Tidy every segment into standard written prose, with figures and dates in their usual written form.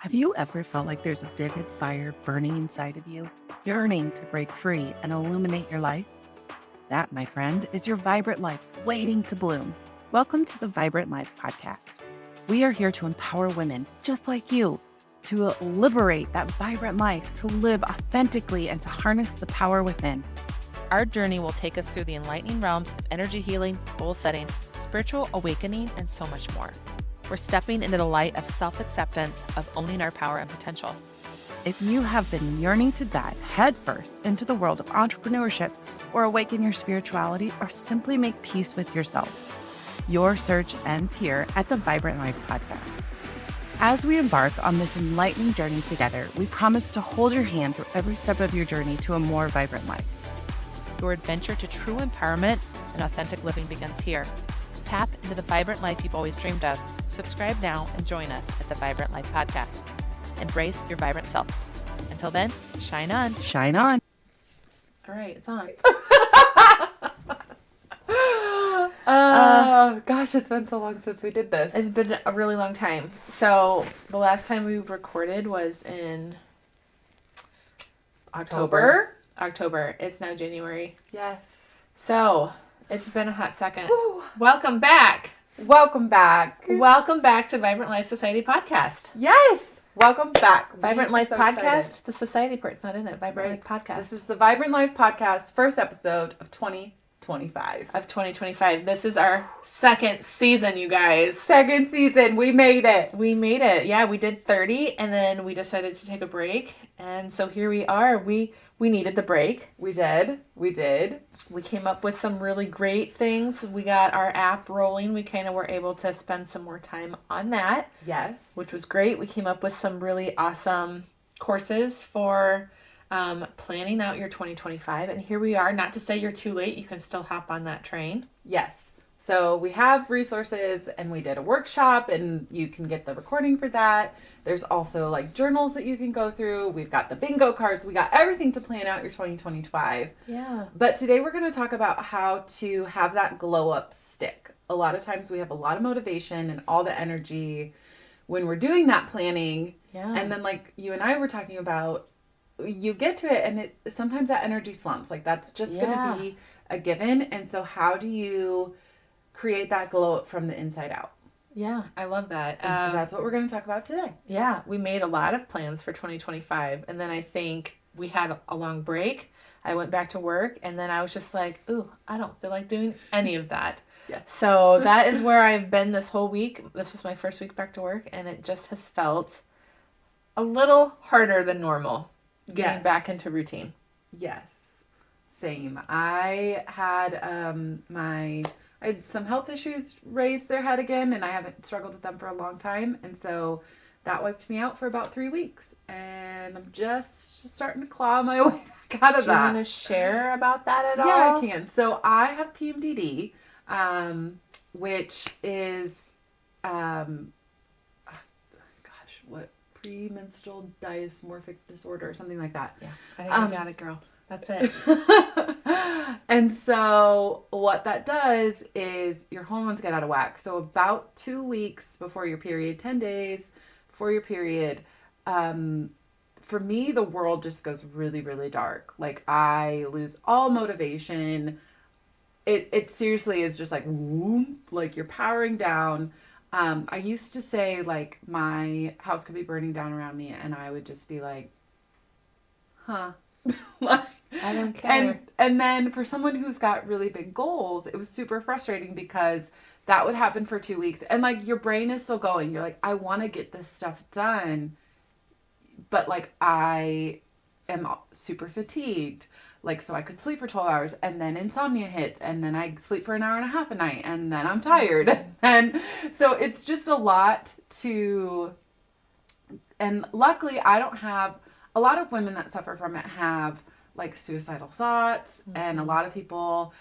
Have you ever felt like there's a vivid fire burning inside of you, yearning to break free and illuminate your life? That, my friend, is your vibrant life waiting to bloom. Welcome to the Vibrant Life Podcast. We are here to empower women just like you to liberate that vibrant life, to live authentically, and to harness the power within. Our journey will take us through the enlightening realms of energy healing, goal setting, spiritual awakening, and so much more. We're stepping into the light of self-acceptance, of owning our power and potential. If you have been yearning to dive headfirst into the world of entrepreneurship or awaken your spirituality or simply make peace with yourself, your search ends here at the Vibrant Life Podcast. As we embark on this enlightening journey together, we promise to hold your hand through every step of your journey to a more vibrant life. Your adventure to true empowerment and authentic living begins here. Tap into the vibrant life you've always dreamed of. Subscribe now and join us at the Vibrant Life Podcast. Embrace your vibrant self. Until then, shine on. Shine on. All right, it's on. Oh, gosh, it's been so long since we did this. It's been a really long time. So the last time we recorded was in October. It's now January. Yes. So it's been a hot second. Woo. Welcome back. Welcome back. Welcome back to Vibrant Life Society Podcast. Yes. Welcome back. Vibrant Life so Podcast. excited. The society part's not in it. Vibrant Right. Life Podcast. This is the Vibrant Life Podcast, first episode of 2025. Of 2025. This is our second season, you guys. Second season. We made it. We made it. Yeah, we did 30 and then we decided to take a break. And so here we are. We needed the break. We did. We came up with some really great things. We got our app rolling. We kind of were able to spend some more time on that. Yes. Which was great. We came up with some really awesome courses for planning out your 2025. And here we are. Not to say you're too late. You can still hop on that train. Yes. So we have resources and we did a workshop and you can get the recording for that. There's also like journals that you can go through. We've got the bingo cards. We got everything to plan out your 2025. Yeah. But today we're going to talk about how to have that glow up stick. A lot of times we have a lot of motivation and all the energy when we're doing that planning. Yeah. And then like you and I were talking about, you get to it and sometimes that energy slumps. Like that's just going to be a given. And so how do you create that glow up from the inside out? Yeah, I love that. And so that's what we're going to talk about today. Yeah, we made a lot of plans for 2025. And then I think we had a long break. I went back to work and then I was just like, ooh, I don't feel like doing any of that. Yes. So that is where I've been this whole week. This was my first week back to work and it just has felt a little harder than normal getting back into routine. Yes. Same. I had I had some health issues raise their head again, and I haven't struggled with them for a long time. And so that wiped me out for about 3 weeks. And I'm just starting to claw my way back out of that. Do you want to share about that at all? Yeah, I can. So I have PMDD, which is, premenstrual dysmorphic disorder or something like that. Yeah, I think you got it, girl. That's it. And so what that does is your hormones get out of whack. So about 2 weeks before your period, 10 days before your period, for me, the world just goes really, really dark. Like I lose all motivation. It seriously is just like, whoom, like you're powering down. I used to say like my house could be burning down around me and I would just be like, huh. Like, I don't care. And then for someone who's got really big goals, it was super frustrating because that would happen for 2 weeks. And like your brain is still going. You're like, I want to get this stuff done. But like I am super fatigued. Like so I could sleep for 12 hours and then insomnia hits and then I sleep for an hour and a half a night and then I'm tired. And so it's just a lot to, and luckily I don't have, a lot of women that suffer from it have like suicidal thoughts, and a lot of people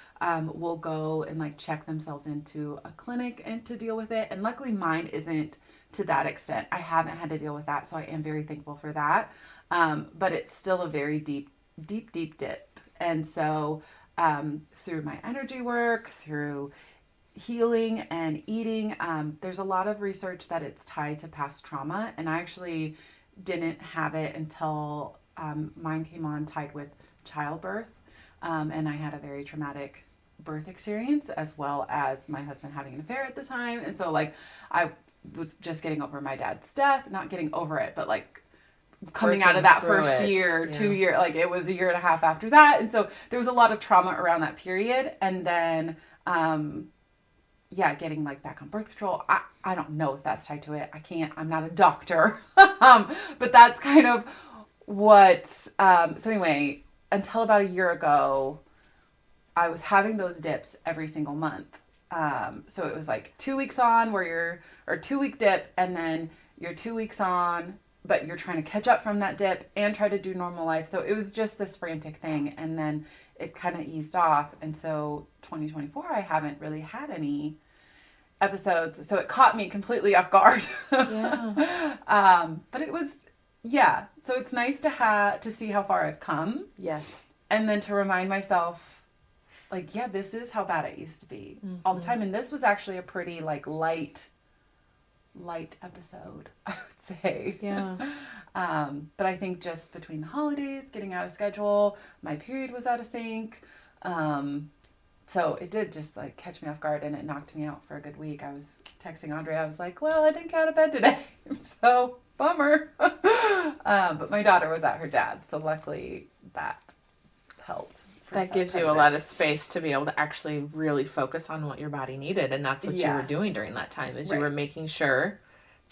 will go and like check themselves into a clinic and to deal with it. And luckily mine isn't to that extent. I haven't had to deal with that, so I am very thankful for that. But it's still a very deep dip. And so through my energy work, through healing and eating. There's a lot of research that it's tied to past trauma, and I actually didn't have it until mine came on tied with childbirth, and I had a very traumatic birth experience, as well as my husband having an affair at the time. And so like I was just getting over my dad's death, not getting over it, but like coming out of that first year, 2 year, like it was a year and a half after that. And so there was a lot of trauma around that period. And then, getting like back on birth control. I don't know if that's tied to it. I'm not a doctor. But that's kind of what, so anyway, until about a year ago, I was having those dips every single month. So it was like 2 weeks on or 2 week dip, and then you're 2 weeks on, but you're trying to catch up from that dip and try to do normal life. So it was just this frantic thing. And then it kind of eased off. And so 2024, I haven't really had any episodes. So it caught me completely off guard. Yeah. But it was, yeah. So it's nice to see how far I've come. Yes. And then to remind myself, like, yeah, this is how bad it used to be all the time. And this was actually a pretty like light episode, I would say. Yeah. But I think just between the holidays, getting out of schedule, my period was out of sync. So it did just like catch me off guard, and it knocked me out for a good week. I was texting Andrea. I was like, well, I didn't get out of bed today. So bummer. But my daughter was at her dad's. So luckily that helped. That gives you a lot of space to be able to actually really focus on what your body needed. And that's what you were doing during that time, is you were making sure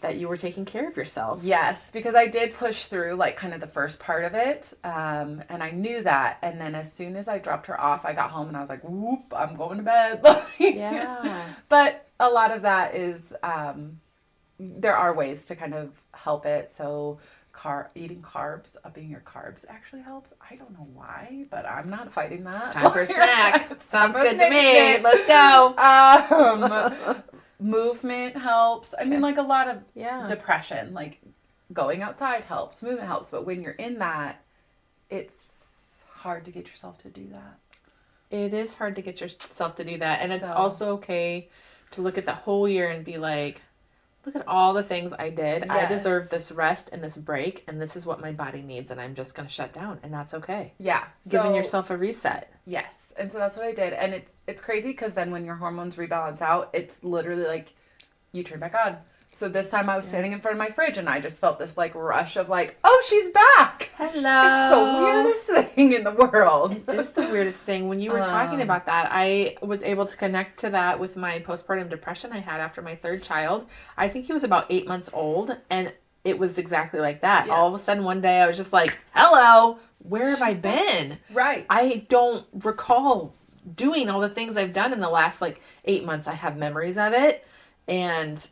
that you were taking care of yourself. Yes, because I did push through like kind of the first part of it. And I knew that. And then as soon as I dropped her off, I got home and I was like, whoop, I'm going to bed. Yeah. But a lot of that is, there are ways to kind of help it. So eating carbs, upping your carbs actually helps. I don't know why, but I'm not fighting that. Time for a snack. Sounds good to me. Let's go. Movement helps. I mean, like a lot of depression, like going outside helps, movement helps. But when you're in that, it's hard to get yourself to do that. It is hard to get yourself to do that. And it's also okay to look at the whole year and be like, look at all the things I did. Yes. I deserve this rest and this break, and this is what my body needs, and I'm just going to shut down, and that's okay. Yeah. Giving yourself a reset. Yes. And so that's what I did. And it's crazy because then when your hormones rebalance out, it's literally like you turn back on. So this time I was standing in front of my fridge, and I just felt this like rush of like, oh, she's back. Hello. It's the weirdest thing in the world. It is the weirdest thing. When you were talking about that, I was able to connect to that with my postpartum depression I had after my third child. I think he was about 8 months old, and it was exactly like that. Yeah. All of a sudden one day I was just like, hello, where have I been? Right. I don't recall doing all the things I've done in the last like 8 months. I have memories of it, and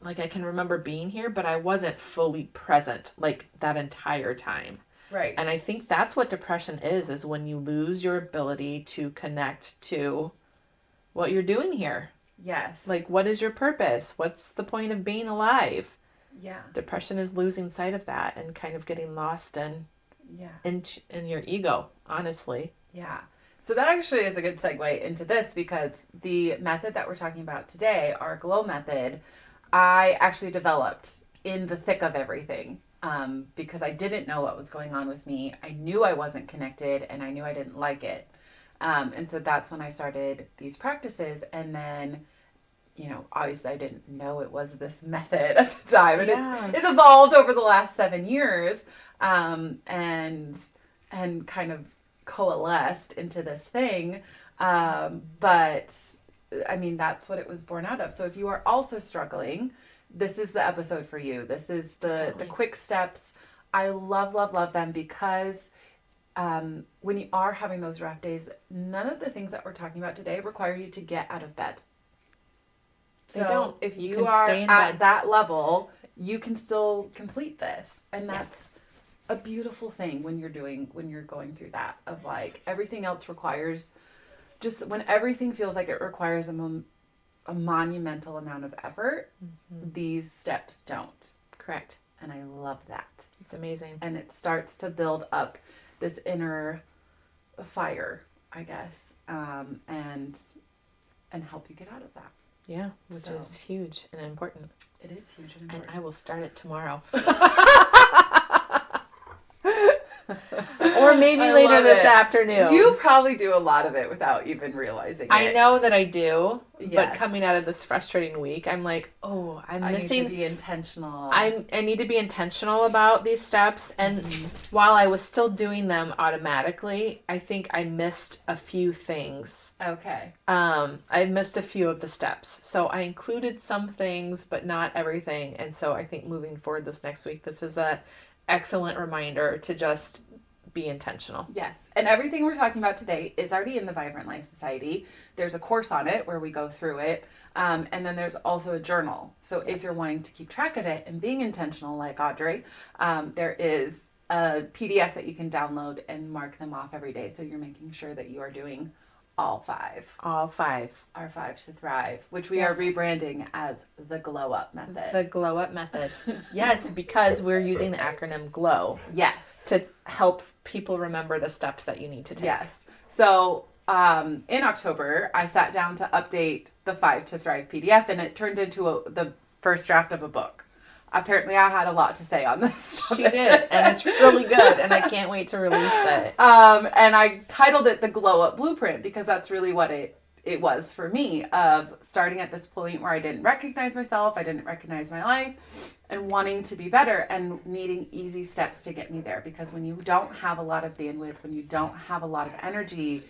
like I can remember being here, but I wasn't fully present like that entire time. Right. And I think that's what depression is when you lose your ability to connect to what you're doing here. Yes. Like, what is your purpose? What's the point of being alive? Yeah. Depression is losing sight of that and kind of getting lost in your ego, honestly. Yeah. So that actually is a good segue into this, because the method that we're talking about today, our glow method, I actually developed in the thick of everything, because I didn't know what was going on with me. I knew I wasn't connected, and I knew I didn't like it. And so that's when I started these practices. And then, obviously I didn't know it was this method at the time. And it's evolved over the last 7 years, and kind of coalesced into this thing. But I mean, that's what it was born out of. So if you are also struggling, this is the episode for you. This is the quick steps. I love, love, love them, because when you are having those rough days, none of the things that we're talking about today require you to get out of bed. They don't. If you are at that level, you can still complete this. And that's a beautiful thing when you're going through that, of like everything else requires, just when everything feels like it requires a monumental amount of effort, these steps don't. Correct. And I love that. It's amazing. And it starts to build up this inner fire, I guess. And and help you get out of that. Yeah, which is huge and important. It is huge and important. And I will start it tomorrow. Or maybe later this afternoon. You probably do a lot of it without even realizing it. I know that I do, Yes. but coming out of this frustrating week, I'm like, oh, I'm missing. I need to be intentional. I need to be intentional about these steps. And while I was still doing them automatically, I think I missed a few things. Okay. I missed a few of the steps. So I included some things, but not everything. And so I think moving forward this next week, this is a excellent reminder to just be intentional. Yes. And everything we're talking about today is already in the Vibrant Life Society. There's a course on it where we go through it. And then there's also a journal. So if you're wanting to keep track of it and being intentional like Audrey, there is a PDF that you can download and mark them off every day. So you're making sure that you are doing all 5. All 5. Our 5 to Thrive, which we are rebranding as the Glow Up Method. The Glow Up Method. Yes, because we're using the acronym GLOW. Yes. To help people remember the steps that you need to take. Yes. So in October, I sat down to update the 5 to Thrive PDF, and it turned into the first draft of a book. Apparently, I had a lot to say on this. She did, and it's really good, and I can't wait to release it. And I titled it the Glow Up Blueprint because that's really what it was for me, of starting at this point where I didn't recognize myself, I didn't recognize my life, and wanting to be better and needing easy steps to get me there. Because when you don't have a lot of bandwidth, when you don't have a lot of energy,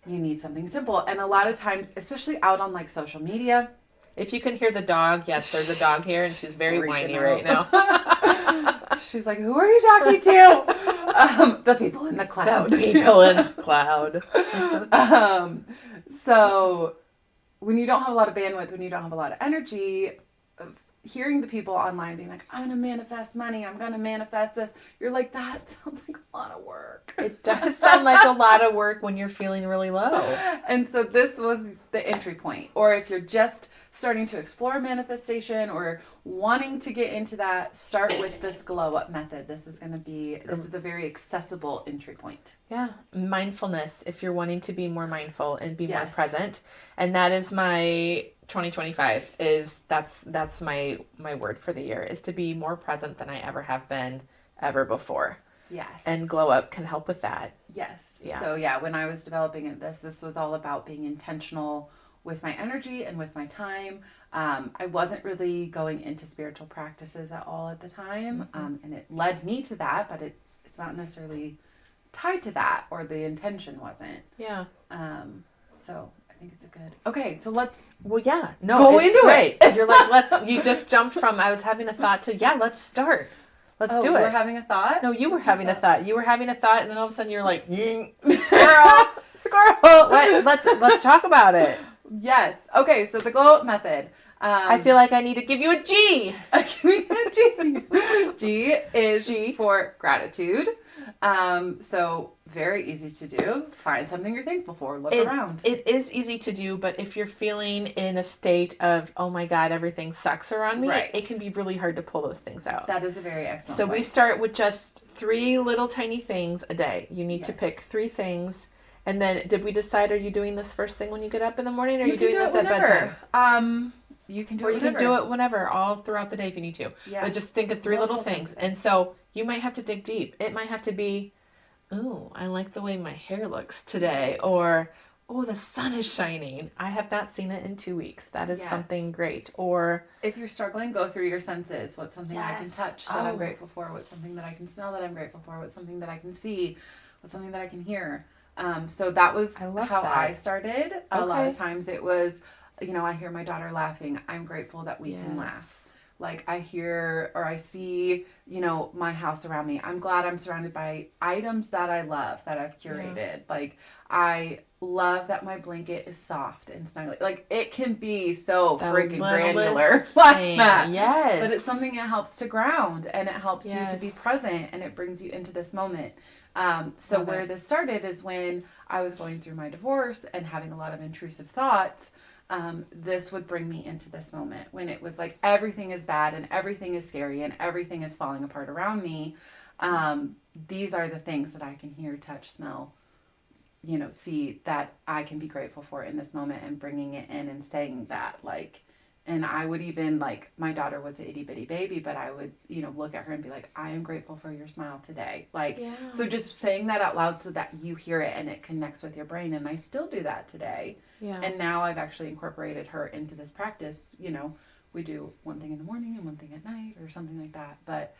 you need something simple. And a lot of times, especially out on like social media, if you can hear the dog, yes, there's a dog here, and she's very whiny right now. She's like, who are you talking to? The people in the cloud. The people in the cloud. So when you don't have a lot of bandwidth, when you don't have a lot of energy, hearing the people online being like, I'm going to manifest money, I'm going to manifest this, you're like, that sounds like a lot of work. It does sound like a lot of work when you're feeling really low. And so this was the entry point. Or if you're just starting to explore manifestation or wanting to get into that, start with this Glow Up Method. This is a very accessible entry point. Yeah. Mindfulness, if you're wanting to be more mindful and be more present. And that is my 2025 that's my word for the year, is to be more present than I ever have been ever before. Yes. And Glow Up can help with that. Yes. Yeah. So when I was developing this was all about being intentional with my energy and with my time. I wasn't really going into spiritual practices at all at the time. And it led me to that, but it's not necessarily tied to that, or the intention wasn't. Yeah. So I think it's a good. Okay, so let's. Well, yeah. No, go it's into great. it. You're like, you just jumped from I was having a thought to let's start. Let's do it. You were having a thought? No, you were having a thought. You were having a thought, and then all of a sudden you're like, squirrel, squirrel. Let's talk about it. Yes. Okay, so the Glow Up Method. I feel like I need to give you a G. Give me a G. G is for gratitude. So very easy to do. Find something you're thankful for. Look around. It is easy to do, but if you're feeling in a state of, oh my God, everything sucks around me, it can be really hard to pull those things out. That is a very excellent So point. we start with just 3 little tiny things a day. You need to pick 3 things. And then did we decide, are you doing this first thing when you get up in the morning, or are you doing this at bedtime? You can do it or you whenever. can do it whenever, all throughout the day if you need to. Yeah. But just think of 3 little things. And so you might have to dig deep. It might have to be, oh, I like the way my hair looks today. Or, oh, the sun is shining. I have not seen it in 2 weeks. That is something great. Or if you're struggling, go through your senses. What's something I can touch that I'm grateful for? What's something that I can smell that I'm grateful for? What's something that I can see? What's something that I can hear? So that was how I started. A lot of times it was, I hear my daughter laughing. I'm grateful that we can laugh. Like I hear or I see, my house around me. I'm glad I'm surrounded by items that I love, that I've curated. Yeah. Like I love that my blanket is soft and snuggly. Like it can be so freaking granular like that. Yes. But it's something that helps to ground, and it helps you to be present, and it brings you into this moment. So where this started is when I was going through my divorce and having a lot of intrusive thoughts. This would bring me into this moment when it was like everything is bad and everything is scary and everything is falling apart around me. These are the things that I can hear, touch, smell, see that I can be grateful for in this moment and bringing it in and saying that, like, and I would even, like, my daughter was an itty bitty baby, but I would, look at her and be like, I am grateful for your smile today. Like, so just saying that out loud so that you hear it and it connects with your brain. And I still do that today. Yeah. And now I've actually incorporated her into this practice. We do one thing in the morning and one thing at night or something like that. But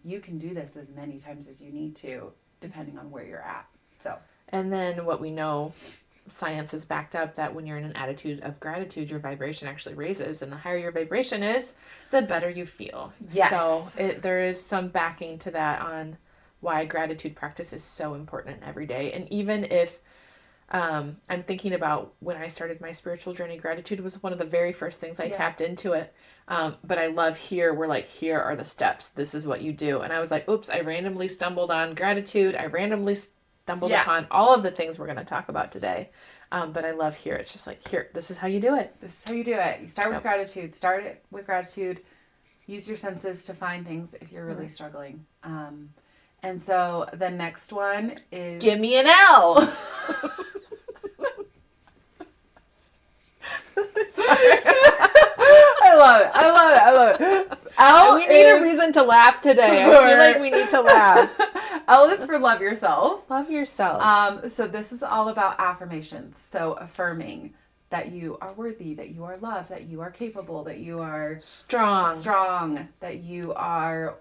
you can do this as many times as you need to, depending on where you're at. So. And then what we know, science has backed up that when you're in an attitude of gratitude, your vibration actually raises, and the higher your vibration is, the better you feel. Yes. So there is some backing to that on why gratitude practice is so important every day. And even if I'm thinking about when I started my spiritual journey, gratitude was one of the very first things I tapped into it. But I love here here are the steps. This is what you do. And I was like, oops, I randomly stumbled on gratitude. I randomly stumbled upon all of the things we're going to talk about today. But I love here. It's just like, here, this is how you do it. This is how you do it. You start with gratitude. Start it with gratitude. Use your senses to find things if you're really struggling. And so the next one is... Give me an L. I love it. L we need a reason to laugh today. I feel like we need to laugh. L is for love yourself. Love yourself. So this is all about affirmations. So affirming that you are worthy, that you are loved, that you are capable, that you are strong, that you are,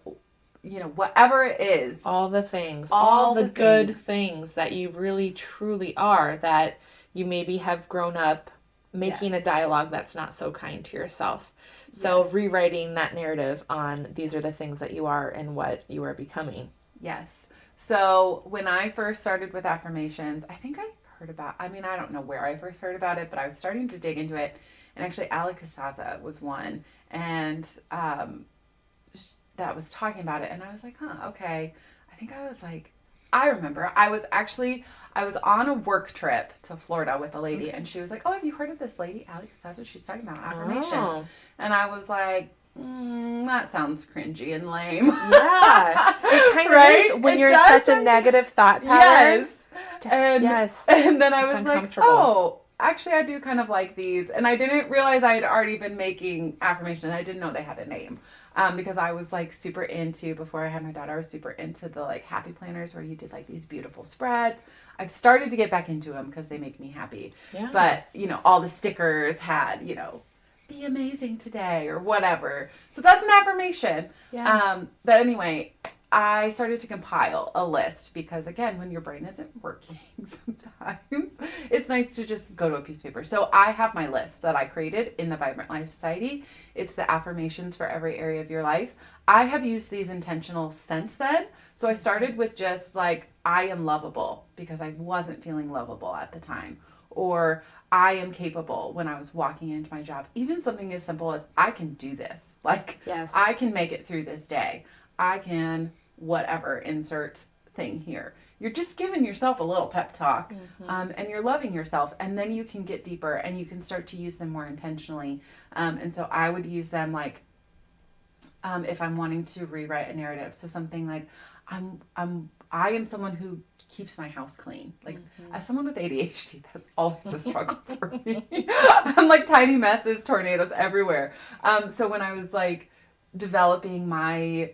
whatever it is. All the things. All the good things that you really, truly are, that you maybe have grown up making a dialogue that's not so kind to yourself. So rewriting that narrative on these are the things that you are and what you are becoming. Yes. So when I first started with affirmations, I think I heard about, I don't know where I first heard about it, but I was starting to dig into it. And actually Ali Casaza was one. And that was talking about it. And I was like, okay. I think I was like, I remember I was on a work trip to Florida with a lady, and she was like, oh, have you heard of this lady, Ali Casaza? She's talking about affirmations. Oh. And I was like, that sounds cringy and lame. Yeah. It kind of is when you're in such a negative thought pattern. Yes. And then I was like, oh, actually, I do kind of like these. And I didn't realize I had already been making affirmations. I didn't know they had a name. Because I was like super into, before I had my daughter, I was super into the like happy planners where you did like these beautiful spreads. I've started to get back into them because they make me happy. Yeah. But, all the stickers had, be amazing today or whatever. So that's an affirmation. Yeah. But anyway, I started to compile a list because, again, when your brain isn't working sometimes, it's nice to just go to a piece of paper. So I have my list that I created in the Vibrant Life Society. It's the affirmations for every area of your life. I have used these intentional since then. So I started with just like, I am lovable because I wasn't feeling lovable at the time. Or I am capable when I was walking into my job. Even something as simple as I can do this. Like, I can make it through this day. I can whatever, insert thing here. You're just giving yourself a little pep talk, and you're loving yourself, and then you can get deeper and you can start to use them more intentionally. And so I would use them like if I'm wanting to rewrite a narrative. So something like I am someone who keeps my house clean. Like as someone with ADHD, that's always a struggle for me. I'm like tiny messes, tornadoes everywhere. So when I was like developing my,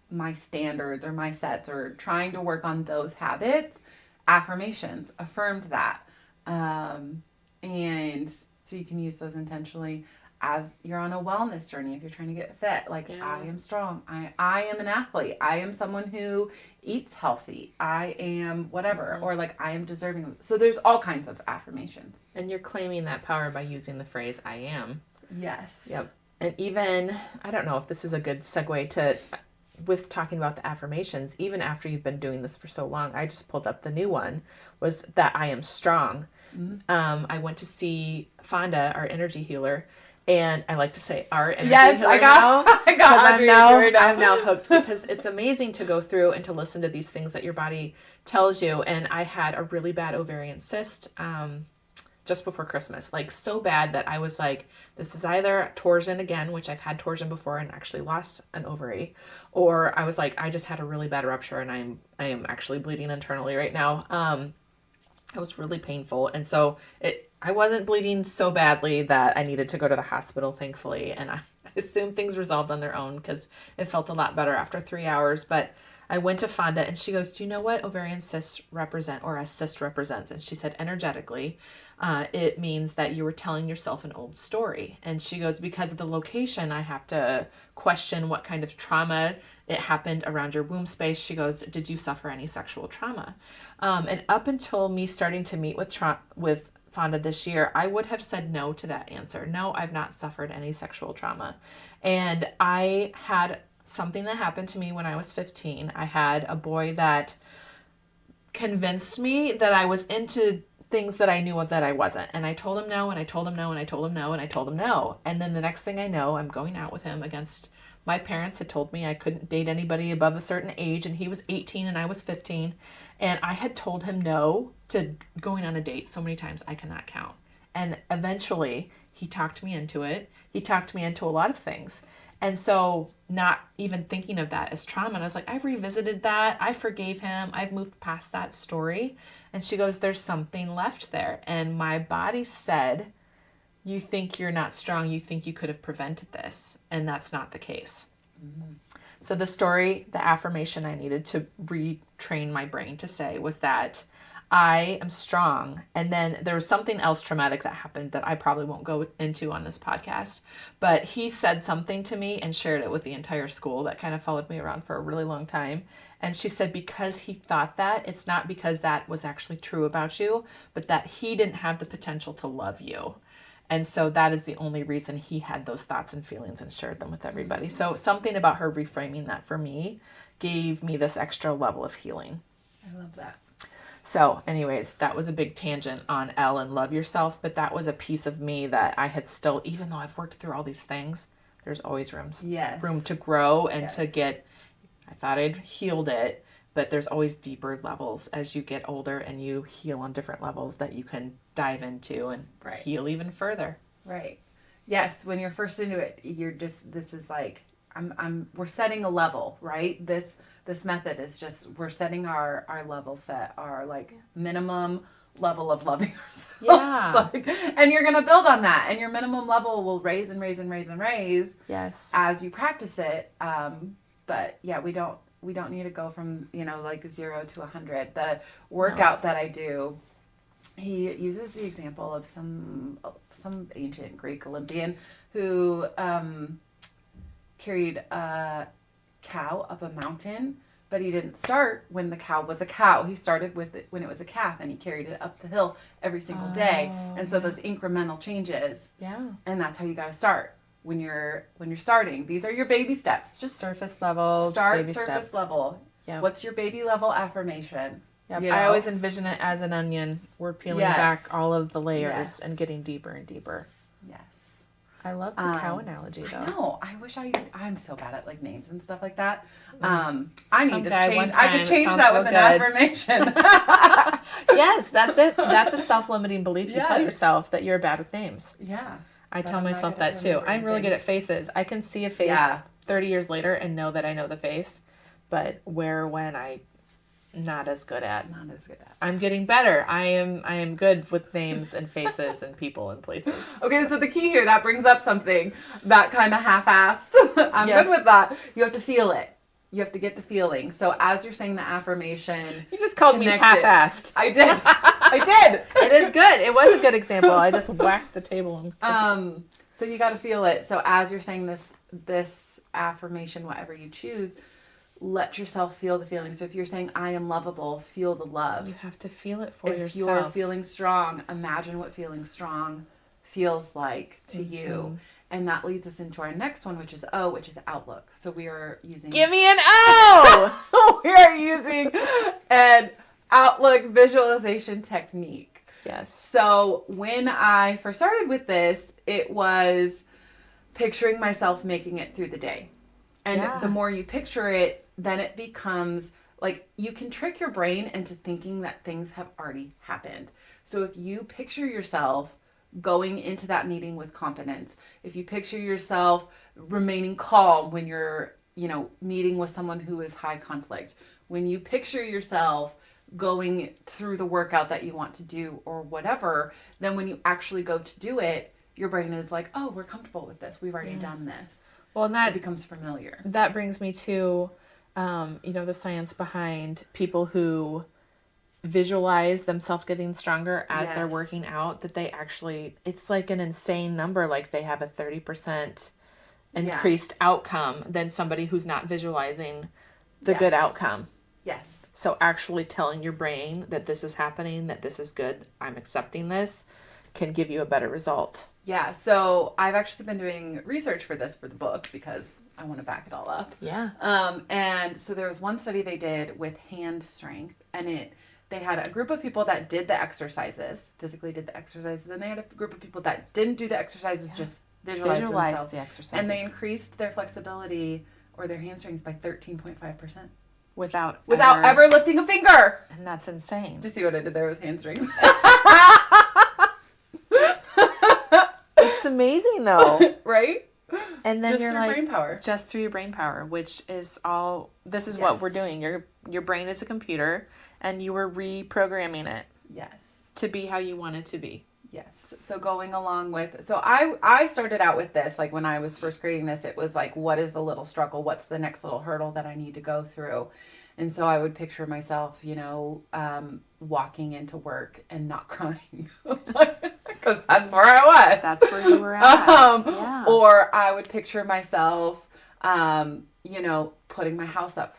my standards or my sets or trying to work on those habits, affirmations affirmed that. And so you can use those intentionally as you're on a wellness journey. If you're trying to get fit, like I am strong. I am an athlete. I am someone who eats healthy. I am whatever, or like I am deserving. So there's all kinds of affirmations. And you're claiming that power by using the phrase I am. Yes. Yep. And even, I don't know if this is a good segue to, with talking about the affirmations, even after you've been doing this for so long, I just pulled up the new one, was that I am strong. I went to see Fonda, our energy healer, and I like to say our energy healer I'm now hooked because it's amazing to go through and to listen to these things that your body tells you. And I had a really bad ovarian cyst just before Christmas, like so bad that I was like, this is either torsion again, which I've had torsion before and actually lost an ovary, or I was like, I just had a really bad rupture and I am actually bleeding internally right now. It was really painful. And so I wasn't bleeding so badly that I needed to go to the hospital, thankfully. And I assumed things resolved on their own because it felt a lot better after 3 hours. But I went to Fonda and she goes, do you know what ovarian cysts represent, or a cyst represents? And she said, energetically, it means that you were telling yourself an old story. And she goes, because of the location, I have to question what kind of trauma it happened around your womb space. She goes, did you suffer any sexual trauma? And up until me starting to meet with Fonda this year, I would have said no to that answer. No, I've not suffered any sexual trauma. And I had something that happened to me when I was 15. I had a boy that convinced me that I was into things that I knew that I wasn't. And I told him no, and I told him no, and I told him no, and I told him no. And then the next thing I know, I'm going out with him against my parents had told me I couldn't date anybody above a certain age, and he was 18 and I was 15. And I had told him no to going on a date so many times I cannot count. And eventually he talked me into it. He talked me into a lot of things. And so not even thinking of that as trauma. And I was like, I've revisited that. I forgave him. I've moved past that story. And she goes, there's something left there. And my body said, you think you're not strong. You think you could have prevented this. And that's not the case. Mm-hmm. So the story, the affirmation I needed to retrain my brain to say was that I am strong. And then there was something else traumatic that happened that I probably won't go into on this podcast. But he said something to me and shared it with the entire school that kind of followed me around for a really long time. And she said, because he thought that, it's not because that was actually true about you, but that he didn't have the potential to love you. And so that is the only reason he had those thoughts and feelings and shared them with everybody. So something about her reframing that for me gave me this extra level of healing. I love that. So anyways, that was a big tangent on Elle and love yourself, but that was a piece of me that I had still, even though I've worked through all these things, there's always room to grow and to get, I thought I'd healed it, but there's always deeper levels as you get older and you heal on different levels that you can dive into and heal even further. Right. Yes. When you're first into it, this is like, we're setting a level, right? This method is just, we're setting our level set, our like minimum level of loving ourselves. Yeah. And you're going to build on that, and your minimum level will raise and raise and raise and raise. Yes. As you practice it. But yeah, we don't need to go from, like 0 to 100. The workout that I do, he uses the example of some ancient Greek Olympian who carried a cow up a mountain, but he didn't start when the cow was a cow. He started with it when it was a calf, and he carried it up the hill every single day. And so those incremental changes. Yeah. And that's how you got to start. When you're starting, these are your baby steps. Just surface level. Start baby surface step. Level. Yeah. What's your baby level affirmation? Yep. I always envision it as an onion. We're peeling back all of the layers and getting deeper and deeper. Yes. I love the cow analogy, though. No, I wish I'm so bad at like names and stuff like that. I need to change. I could change that with an affirmation. Yes, that's it. That's a self-limiting belief you tell yourself, that you're bad with names. Yeah. I tell myself that too. I'm really good at faces. I can see a face 30 years later and know that I know the face, but when I not as good at. I'm getting better. I am good with names and faces and people and places. Okay, so the key here, that brings up something that kind of half-assed. I'm good with that. You have to feel it. You have to get the feeling. So as you're saying the affirmation, you just called me half-assed. I did. I did. It is good. It was a good example. I just whacked the table. So you got to feel it. So as you're saying this affirmation, whatever you choose, let yourself feel the feeling. So if you're saying, I am lovable, feel the love. You have to feel it for yourself. If you're feeling strong, imagine what feeling strong feels like to you. And that leads us into our next one, which is O, which is outlook. So we are using... Give me an O! We are using an outlook visualization technique. Yes. So when I first started with this, it was picturing myself making it through the day. And the more you picture it, then it becomes like you can trick your brain into thinking that things have already happened. So if you picture yourself going into that meeting with confidence, if you picture yourself remaining calm when you're, meeting with someone who is high conflict, when you picture yourself going through the workout that you want to do or whatever, then when you actually go to do it, your brain is like, oh, we're comfortable with this. We've already done this. Well, and that it becomes familiar. That brings me to, the science behind people who visualize themselves getting stronger as they're working out, that they actually, it's like an insane number. Like they have a 30% increased outcome than somebody who's not visualizing the good outcome. Yes. So actually telling your brain that this is happening, that this is good, I'm accepting this, can give you a better result. Yeah. So I've actually been doing research for the book because I want to back it all up. Yeah. And so there was one study they did with hand strength, and they had a group of people that did the exercises, physically did the exercises, and they had a group of people that didn't do the exercises, just visualized themselves. the exercises. And they increased their flexibility or their hand strength by 13.5%. Without ever lifting a finger. And that's insane. Did you see what I did there with hand strength? It's amazing though. Right? And then just you're through like, brain power. just through your brain power, which is all, this is what we're doing. Your brain is a computer and you were reprogramming it. Yes. To be how you want it to be. Yes. So going along with, so I started out with this, like when I was first creating this, it was like, what is the little struggle? What's the next little hurdle that I need to go through? And so I would picture myself, walking into work and not crying because that's where I was. That's where you were at. Or I would picture myself, putting my house up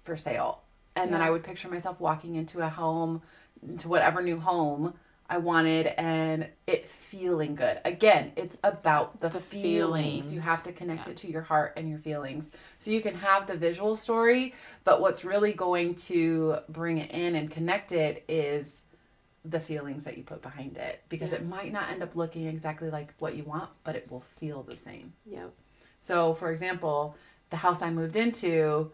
for sale. And then I would picture myself walking into into whatever new home I wanted, and it feeling good. Again, it's about the feelings. You have to connect it to your heart and your feelings. So you can have the visual story, but what's really going to bring it in and connect it is the feelings that you put behind it. Because it might not end up looking exactly like what you want, but it will feel the same. Yep. So, for example, the house I moved into,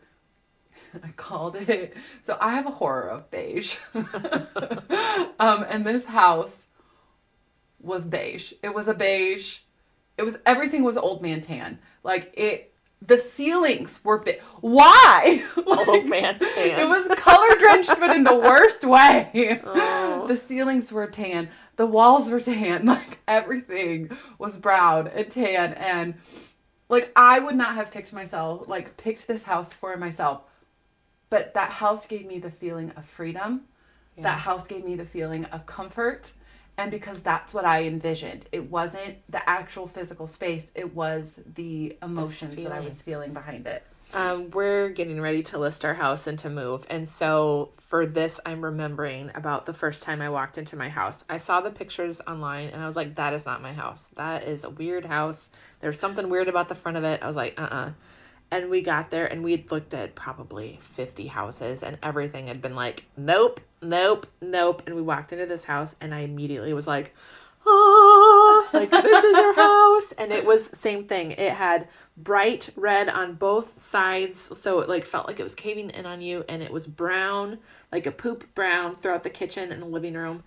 I called it, so I have a horror of beige. And this house was beige. It was a beige. Everything was old man tan. The ceilings were why? Old man tan. It was color drenched, but in the worst way. Oh. The ceilings were tan. The walls were tan. Everything was brown and tan. And I would not have picked this house for myself. But that house gave me the feeling of freedom. Yeah. That house gave me the feeling of comfort. And because that's what I envisioned. It wasn't the actual physical space. It was the emotions that I was feeling behind it. We're getting ready to list our house and to move. And so for this, I'm remembering about the first time I walked into my house. I saw the pictures online and I was like, that is not my house. That is a weird house. There's something weird about the front of it. I was like, And we got there and we'd looked at probably 50 houses and everything had been like, nope, nope, nope. And we walked into this house and I immediately was like, this is your house. And it was same thing. It had bright red on both sides. So it felt like it was caving in on you, and it was brown, like a poop brown throughout the kitchen and the living room.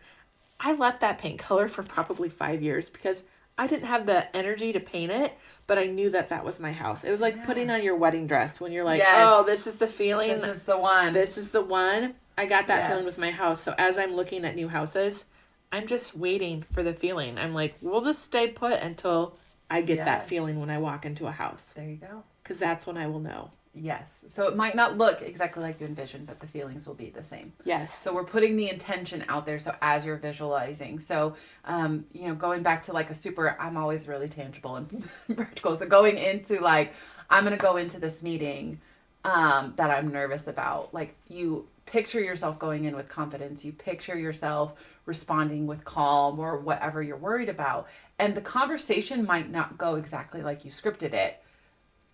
I left that paint color for probably 5 years because I didn't have the energy to paint it, but I knew that was my house. It was like putting on your wedding dress when you're like, oh, this is the feeling. This is the one. This is the one. I got that feeling with my house. So as I'm looking at new houses, I'm just waiting for the feeling. I'm like, we'll just stay put until I get that feeling when I walk into a house. There you go. Because that's when I will know. Yes. So it might not look exactly like you envisioned, but the feelings will be the same. Yes. So we're putting the intention out there. So as you're visualizing, so, going back to I'm always really tangible and practical. So going into I'm going to go into this meeting that I'm nervous about. You picture yourself going in with confidence. You picture yourself responding with calm or whatever you're worried about. And the conversation might not go exactly like you scripted it,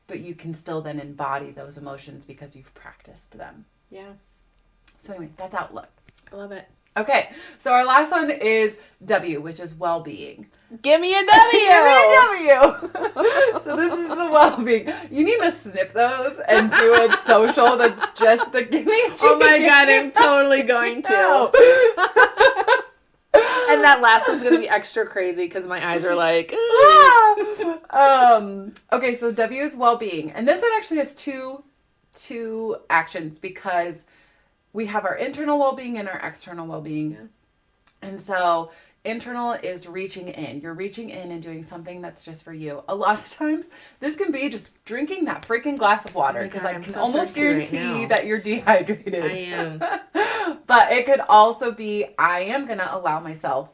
but you can still then embody those emotions because you've practiced them. Yeah. So anyway, that's outlook. I love it. Okay, so our last one is W, which is well-being. Give me a W! Give me a W! So this is the well-being. You need to snip those and do a social that's just the give me. Oh my God, I'm totally going to. And that last one's going to be extra crazy because my eyes are like, okay, so W is well-being. And this one actually has two actions because we have our internal well-being and our external well-being. Yeah. And so internal is reaching in. You're reaching in and doing something that's just for you. A lot of times, this can be just drinking that freaking glass of water, because I can almost guarantee that you're dehydrated. I am. But it could also be, I am going to allow myself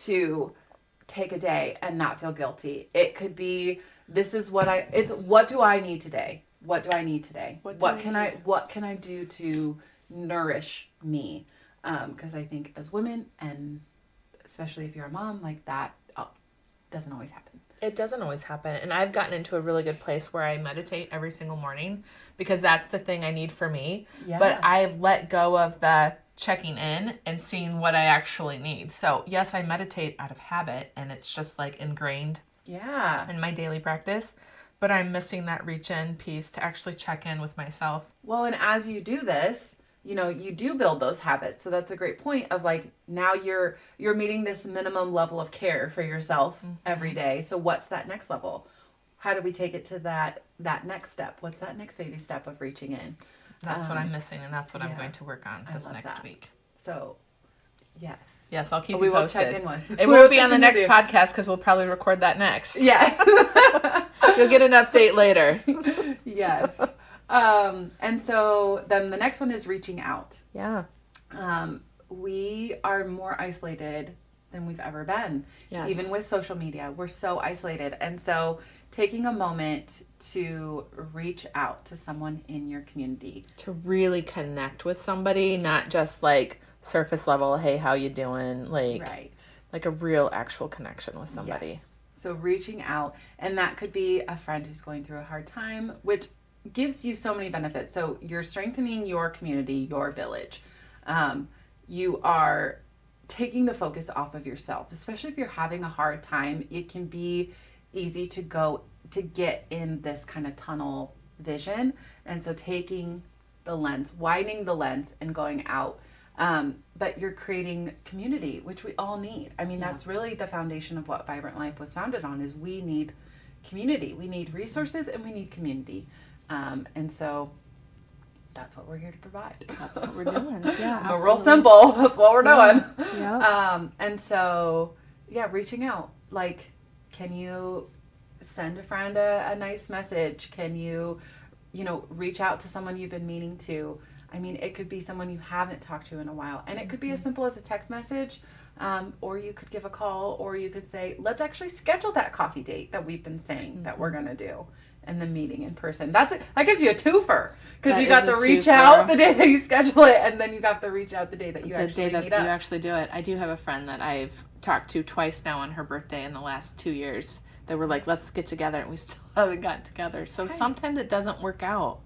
to take a day and not feel guilty. It could be, what do I need today? What do I need today? What can I do to nourish me? Because I think as women, and especially if you're a mom, like that doesn't always happen. It doesn't always happen. And I've gotten into a really good place where I meditate every single morning, because that's the thing I need for me. Yeah. But I've let go of the checking in and seeing what I actually need. So yes, I meditate out of habit, and it's just like ingrained in my daily practice, but I'm missing that reach in piece to actually check in with myself. Well, and as you do this, you do build those habits. So that's a great point of like, now you're meeting this minimum level of care for yourself every day. So what's that next level? How do we take it to that next step? What's that next baby step of reaching in? That's what I'm missing, and that's what I'm going to work on this next week. So, yes. Yes, I'll keep we you posted. will check in with. It won't be on the next podcast, because we'll probably record that next. Yeah. You'll get an update later. Yes. And so then the next one is reaching out. Yeah. We are more isolated than we've ever been. Yes. Even with social media, we're so isolated. And so taking a moment to reach out to someone in your community. To really connect with somebody, not just like surface level, hey, how you doing? Like a real actual connection with somebody. Yes. So reaching out, and that could be a friend who's going through a hard time, which gives you so many benefits. So you're strengthening your community, your village. You are taking the focus off of yourself, especially if you're having a hard time. It can be easy to get in this kind of tunnel vision. And so taking the lens, widening the lens and going out. But you're creating community, which we all need. I mean, that's really the foundation of what Vibrant Life was founded on, is we need community. We need resources and we need community. And so that's what we're here to provide. That's what we're doing. Yeah, We're real simple. That's what we're doing. Yeah. And so, reaching out. Like, can you send a friend a nice message? Can you, reach out to someone you've been meaning to? I mean, it could be someone you haven't talked to in a while. And it could be as simple as a text message, or you could give a call, or you could say, let's actually schedule that coffee date that we've been saying that we're going to do. And the meeting in person. That gives you a twofer, because you got the reach out the day that you schedule it, and then you got the reach out the day that you actually meet up. You actually do it. I do have a friend that I've talked to twice now on her birthday in the last 2 years. They were like, let's get together, and we still haven't gotten together. So sometimes it doesn't work out.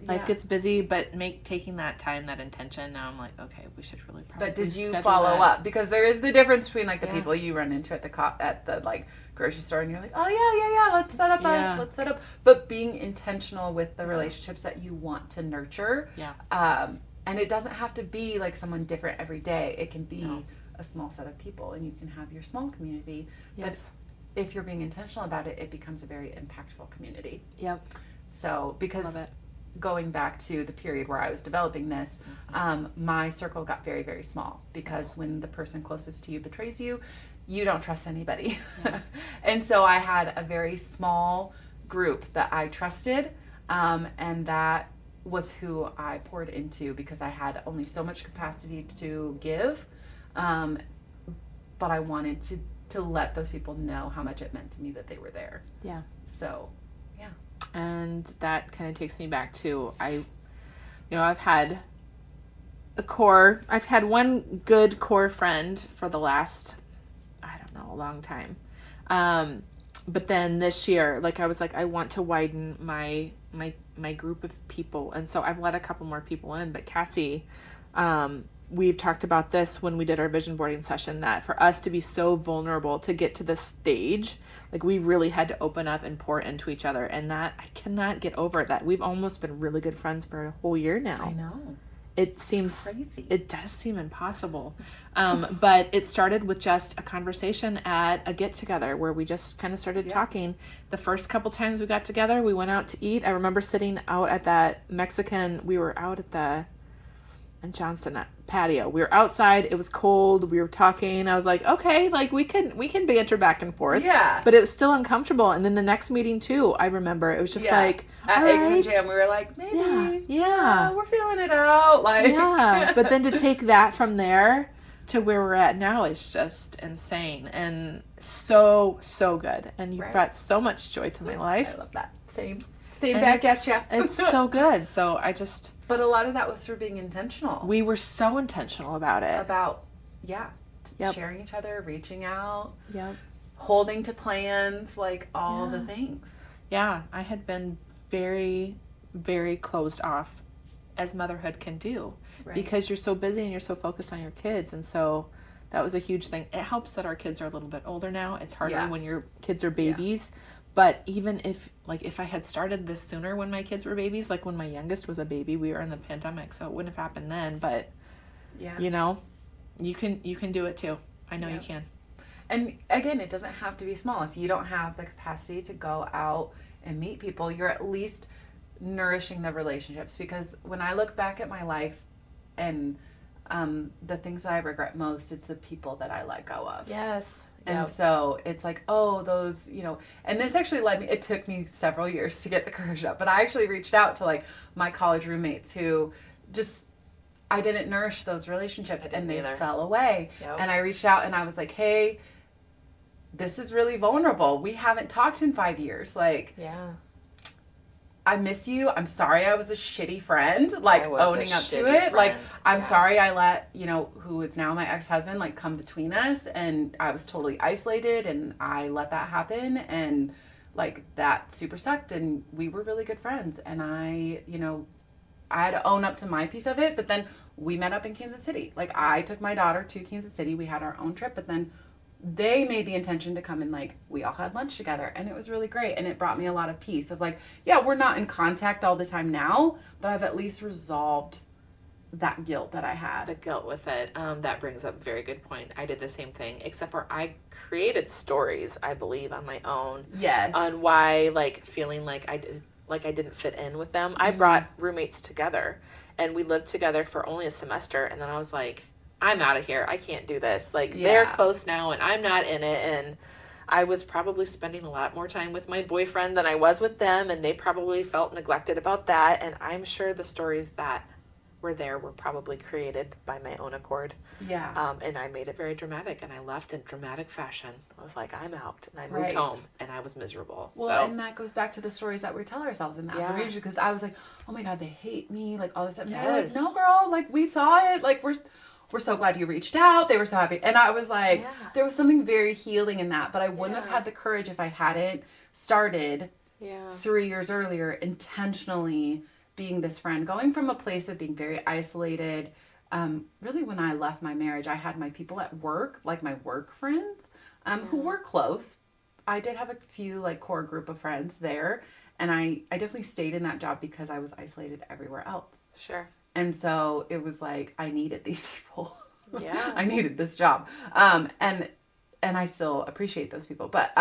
Life gets busy, but taking that time, that intention, now I'm like, okay, we should really probably. But did you follow up? Because there is the difference between like the people you run into at the like grocery store, and you're like, oh yeah, let's set up. But being intentional with the relationships that you want to nurture. Yeah. And it doesn't have to be like someone different every day. It can be a small set of people, and you can have your small community. Yes. But if you're being intentional about it, it becomes a very impactful community. Yep. So because. Love it. Going back to the period where I was developing this, my circle got very, very small, because when the person closest to you betrays you, you don't trust anybody. Yeah. And so I had a very small group that I trusted, and that was who I poured into, because I had only so much capacity to give, but I wanted to let those people know how much it meant to me that they were there. Yeah. So, and that kind of takes me back to, I've had one good core friend for the last, a long time. But then this year, I was like, I want to widen my group of people. And so I've let a couple more people in, but Cassie, we've talked about this when we did our vision boarding session, that for us to be so vulnerable to get to this stage, we really had to open up and pour into each other. And that, I cannot get over that. We've almost been really good friends for a whole year now. I know. It seems crazy. It does seem impossible. But it started with just a conversation at a get together where we just kind of started talking. The first couple times we got together, we went out to eat. I remember sitting out at that Mexican, we were out at and Johnston patio. We were outside. It was cold. We were talking. I was like, okay, like we can banter back and forth. Yeah. But it was still uncomfortable. And then the next meeting too, I remember it was just like, at all Eggs and right. Jam, we were like, maybe, Yeah. we're feeling it out. Like, yeah. But then to take that from there to where we're at now is just insane and so good. And you've brought so much joy to my life. I love that. Same back at you. It's so good. So But a lot of that was through being intentional. We were so intentional about it. Sharing each other, reaching out, yep, holding to plans, like all the things. Yeah, I had been very, very closed off, as motherhood can do, because you're so busy and you're so focused on your kids. And so that was a huge thing. It helps that our kids are a little bit older now. It's harder when your kids are babies. Yeah. But even if I had started this sooner when my kids were babies, like when my youngest was a baby, we were in the pandemic, so it wouldn't have happened then. But, you know, you can do it too. I know you can. And again, it doesn't have to be small. If you don't have the capacity to go out and meet people, you're at least nourishing the relationships. Because when I look back at my life and the things that I regret most, it's the people that I let go of. Yes. And so it's like, oh, those, you know, and this actually it took me several years to get the courage up, but I actually reached out to like my college roommates who I didn't nourish those relationships and they fell away. Yep. And I reached out and I was like, hey, this is really vulnerable. We haven't talked in 5 years. Like, I miss you. I'm sorry I was a shitty friend, like owning up to it. Friend. Like, I'm sorry I let, you know, who is now my ex-husband, like come between us, and I was totally isolated and I let that happen, and like that super sucked, and we were really good friends, and I had to own up to my piece of it. But then we met up in Kansas City. Like, I took my daughter to Kansas City. We had our own trip, but then they made the intention to come, and like we all had lunch together, and it was really great, and it brought me a lot of peace of like, we're not in contact all the time now, but I've at least resolved that guilt that I had. The guilt with it. That brings up a very good point. I did the same thing, except for I created stories, I believe, on my own. Yes. On why, like, feeling like I didn't fit in with them. I brought roommates together, and we lived together for only a semester, and then I was like, I'm out of here. I can't do this. Like, they're close now, and I'm not in it, and I was probably spending a lot more time with my boyfriend than I was with them, and they probably felt neglected about that, and I'm sure the stories that were there were probably created by my own accord. Yeah. And I made it very dramatic, and I left in dramatic fashion. I was like, I'm out, and I moved home, and I was miserable. Well, and that goes back to the stories that we tell ourselves in that affirmation, because I was like, oh my God, they hate me, like all this stuff. And they're like, no, girl, like we saw it, like we're so glad you reached out. They were so happy. And I was like, there was something very healing in that, but I wouldn't have had the courage if I hadn't started 3 years earlier intentionally being this friend, going from a place of being very isolated. Really, when I left my marriage, I had my people at work, like my work friends, who were close. I did have a few like core group of friends there, and I definitely stayed in that job because I was isolated everywhere else. Sure. And so it was like, I needed these people. Yeah. I needed this job. And I still appreciate those people. But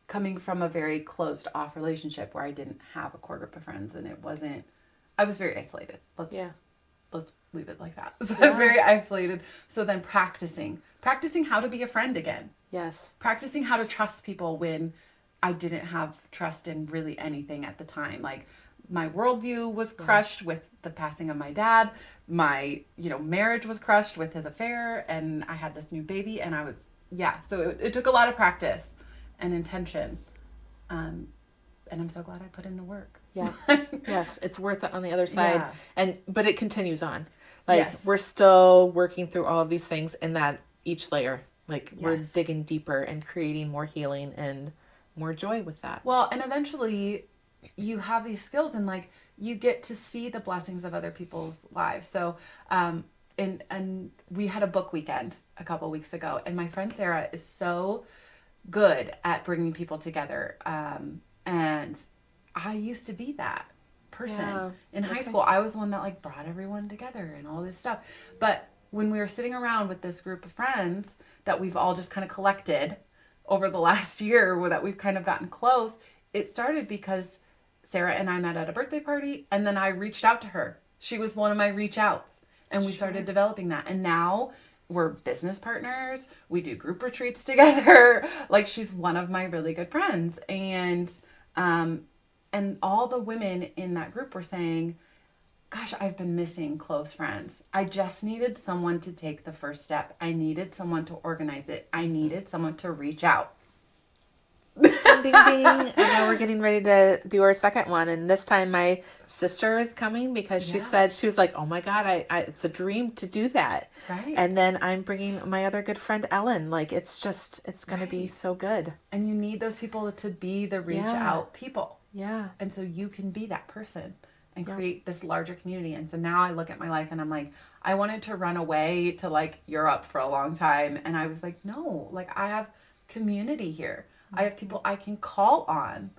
coming from a very closed off relationship where I didn't have a core group of friends, and I was very isolated. Let's leave it like that. So I was very isolated. So then practicing how to be a friend again. Yes. Practicing how to trust people when I didn't have trust in really anything at the time. Like, my worldview was crushed with the passing of my dad. My, marriage was crushed with his affair, and I had this new baby, and I was, so it took a lot of practice and intention. And I'm so glad I put in the work. Yeah. Yes. It's worth it on the other side. But it continues on. Like, we're still working through all of these things in that each layer, like we're digging deeper and creating more healing and more joy with that. Well, and eventually you have these skills, and like you get to see the blessings of other people's lives. So and we had a book weekend a couple weeks ago, and my friend Sarah is so good at bringing people together, and I used to be that person in high school. I was the one that like brought everyone together and all this stuff. But when we were sitting around with this group of friends that we've all just kind of collected over the last year, that we've kind of gotten close, it started because Sarah and I met at a birthday party, and then I reached out to her She was one of my reach outs, and we started developing that. And now we're business partners. We do group retreats together. Like, she's one of my really good friends. And all the women in that group were saying, gosh, I've been missing close friends. I just needed someone to take the first step. I needed someone to organize it. I needed someone to reach out. Ding, ding, ding. And now we're getting ready to do our second one. And this time my sister is coming because she said, she was like, oh my God, it's a dream to do that. Right. And then I'm bringing my other good friend, Ellen. Like, it's going to be so good. And you need those people to be the reach out people. Yeah. And so you can be that person and create this larger community. And so now I look at my life and I'm like, I wanted to run away to like Europe for a long time. And I was like, no, like I have community here. I have people I can call on.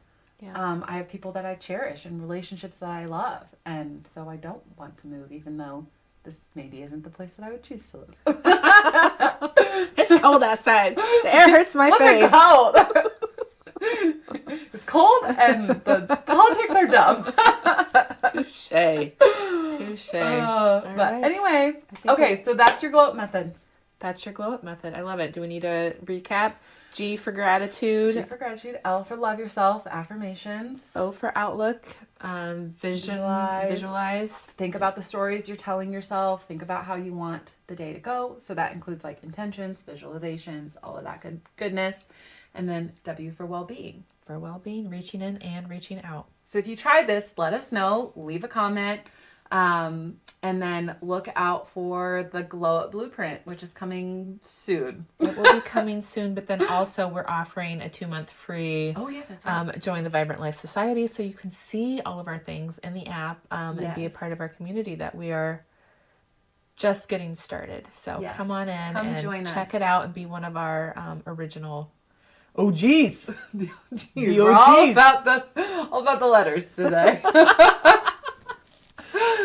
Yeah. I have people that I cherish and relationships that I love. And so I don't want to move, even though this maybe isn't the place that I would choose to live. It's cold outside. The air hurts my face. Cold. It's cold and the politics are dumb. Touche. But anyway, okay, so that's your glow up method. That's your glow up method. I love it. Do we need to recap? G for gratitude. G for gratitude. L for love yourself. Affirmations. O for outlook. Visualize. Think about the stories you're telling yourself. Think about how you want the day to go. So that includes like intentions, visualizations, all of that goodness. And then W for well-being. For well-being, reaching in and reaching out. So if you tried this, let us know. Leave a comment. And then look out for the Glow Up Blueprint, which is coming soon. It will be coming soon, but then also we're offering a 2-month free that's right. Join the Vibrant Life Society, so you can see all of our things in the app and be a part of our community that we are just getting started. So come on in and join check us. It out and be one of our original OGs. The OGs. The We're OGs. all about the letters today.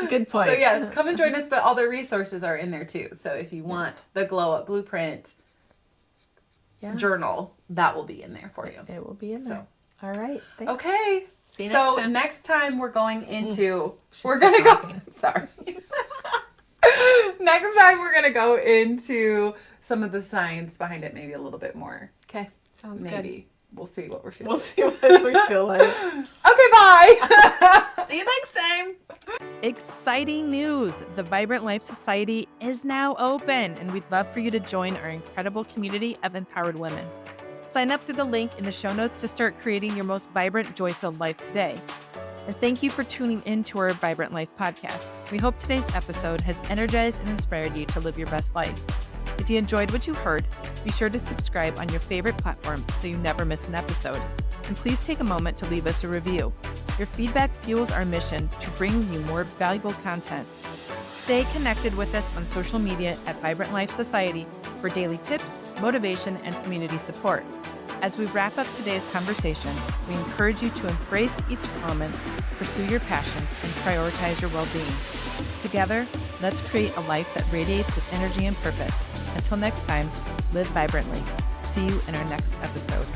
Good point. So yes, come and join us, but all the resources are in there too. So if you want the Glow Up Blueprint journal, that will be in there for you. It will be in there. All right. Thanks. Okay. See you next time. Next time we're going into Next time we're gonna go into some of the science behind it, maybe a little bit more. Okay. Sounds good. Maybe. We'll see what we're feeling. We'll see what we feel like. Okay, bye. See you next time. Exciting news! The Vibrant Life Society is now open, and we'd love for you to join our incredible community of empowered women. Sign up through the link in the show notes to start creating your most vibrant, joy-filled life today. And thank you for tuning in to our Vibrant Life podcast. We hope today's episode has energized and inspired you to live your best life. If you enjoyed what you heard, be sure to subscribe on your favorite platform so you never miss an episode. And please take a moment to leave us a review. Your feedback fuels our mission to bring you more valuable content. Stay connected with us on social media at Vibrant Life Society for daily tips, motivation, and community support. As we wrap up today's conversation, we encourage you to embrace each moment, pursue your passions, and prioritize your well-being. Together, let's create a life that radiates with energy and purpose. Until next time, live vibrantly. See you in our next episode.